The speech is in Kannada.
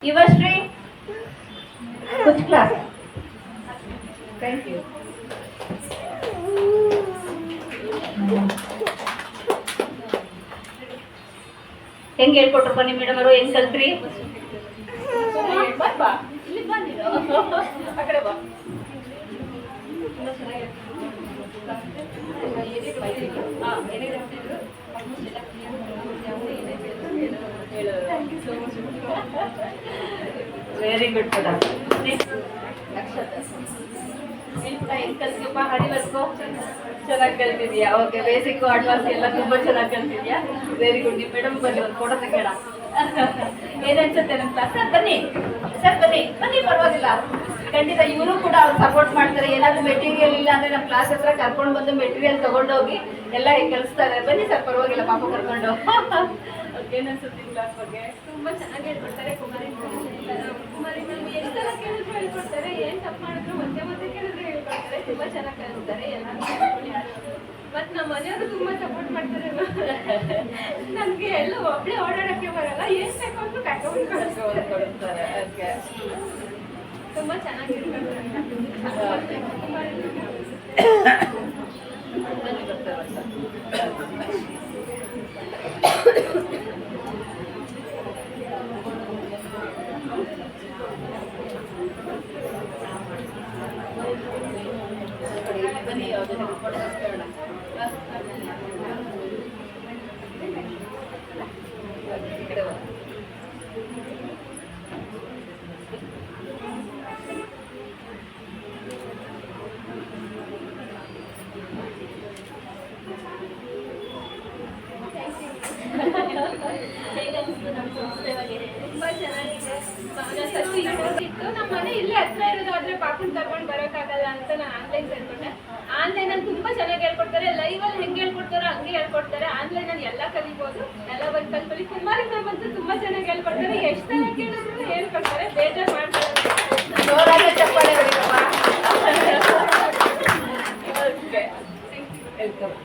Yuvashri, which class? Thank you. ಹೆಂಗೆ ಹೇಳ್ಕೊಟ್ರಪ್ಪ ನಿಮ್ಮ ಮೇಡಮ್ ಅವರು ಹೆಂಗ್ ಕಲ್ತ್ರಿ? ಬಾ ಇಲ್ಲಿ ಬಂದಿರೋ ಆ ಕಡೆ ಬಾ. ವೆರಿ ಗುಡ್ ಪುಟ. ಹೆಂಗ್ ಕಲ್ತಿಯಪ್ಪ ಹರಿ ವರ್ಕು? ಚೆನ್ನಾಗಿ ಕಲ್ತಿದ್ಯಾ? ಓಕೆ, ಬೇಸಿಕ್ ಅಡ್ವಾನ್ಸ್ ಎಲ್ಲ ತುಂಬಾ ಚೆನ್ನಾಗಿ ಕಲ್ತಿದ್ಯಾ? Very good. ನಿಮ್ಮ ಮೇಡಮ್ ಬನ್ನಿ ಒಂದು ಫೋಟೋ ತೆಗೋಣ. ಏನನ್ಸುತ್ತೆ ನಮ್ಮ ಕ್ಲಾಸ್? ಸರ್ ಬನ್ನಿ, ಸರ್ ಬನ್ನಿ ಬನ್ನಿ, ಪರವಾಗಿಲ್ಲ. ಖಂಡಿತ ಇವರು ಕೂಡ ಅವ್ರು ಸಪೋರ್ಟ್ ಮಾಡ್ತಾರೆ. ಏನಾದ್ರು ಮೆಟೀರಿಯಲ್ ಇಲ್ಲ ಅಂದ್ರೆ ನಮ್ಮ ಕ್ಲಾಸ್ ಹತ್ರ ಕರ್ಕೊಂಡು ಬಂದು ಮೆಟೀರಿಯಲ್ ತಗೊಂಡೋಗಿ ಎಲ್ಲ ಕಲಿಸ್ತಾರೆ. ಬನ್ನಿ ಸರ್, ಪರವಾಗಿಲ್ಲ, ಪಾಪ ಕರ್ಕೊಂಡು. ಏನನ್ಸುತ್ತೆ ಕ್ಲಾಸ್ ಬಗ್ಗೆ? ತುಂಬಾ ಚೆನ್ನಾಗಿ ಹೇಳ್ಕೊಡ್ತಾರೆ. ಕುಮಾರಿ ಮ್ಯಾಮ್ ಎಷ್ಟೆಲ್ಲ ಕೇಳಿದ್ರು ಹೇಳ್ಕೊಡ್ತಾರೆ. ಏನ್ ತಪ್ಪು ಮಾಡಿದ್ರು ಮತ್ತೆ ಕೇಳಿದ್ರು ಹೇಳ್ಕೊಡ್ತಾರೆ. ತುಂಬಾ ಚೆನ್ನಾಗಿ ಕಲಿಸ್ತಾರೆ. ಮತ್ ನಮ್ಮ ಮನೆಯವರು ತುಂಬಾ ಸಪೋರ್ಟ್ ಮಾಡ್ತಾರೆ. ನನ್ಗೆ ಎಲ್ಲ ಒಬ್ಳೆ ಓಡಾಡಕ್ಕೆ ಬರಲ್ಲ. ಏನ್ ಬೇಕು ಅಂತ ಕರ್ಕೊಂಡು ಕೊಡ್ತಾರೆ. ತುಂಬಾ ಚೆನ್ನಾಗಿ ಬನ್ನಿ, ಯಾವುದೇ ತುಂಬಾ ಚೆನ್ನಾಗಿದೆ. ನಮ್ಮ ಮನೆ ಇಲ್ಲೇ ಹತ್ರ ಇರೋದಾದ್ರೆ ಪಾಪನ್ ಕರ್ಕೊಂಡು ಬರೋಕ್ಕಾಗಲ್ಲ ಅಂತ ನಾನು ಆನ್ಲೈನ್ ಸೇರ್ಕೊಂಡೆ. ಆನ್ಲೈನ್ ಅಲ್ಲಿ ತುಂಬಾ ಚೆನ್ನಾಗಿ ಹೇಳ್ಕೊಡ್ತಾರೆ. ಲೈವ್ ಅಲ್ಲಿ ಹೆಂಗೆ ಹೇಳ್ಕೊಡ್ತಾರೋ ಹಂಗೆ ಹೇಳ್ಕೊಡ್ತಾರೆ. ಆನ್ಲೈನ್ ಅಲ್ಲಿ ಎಲ್ಲ ಕಲಿಬಹುದು.